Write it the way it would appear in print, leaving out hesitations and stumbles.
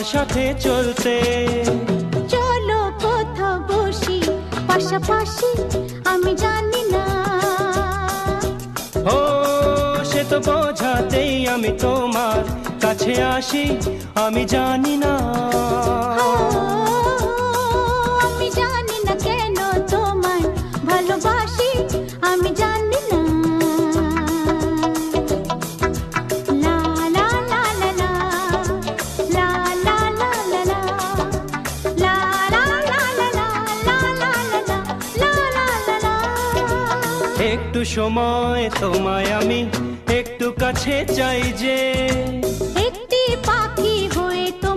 তোমার সাথে চলতে। চলো কোথাও বসি পাশাপাশি, আমি জানি না। ও সে তো বোঝাতেই আমি তোমার কাছে আসি, আমি জানি না। আমি জানি না কেন তোমায় ভালোবাসি, আমি জানি না। লা লা লা লা লা, লা লা লা লা লা, লা লা লা লা লা, লা লা লা লা, লা লা লা লা। একটু সময় তোমায় আমি একটু কাছে চাই যে, একটি পাখি হয়ে তো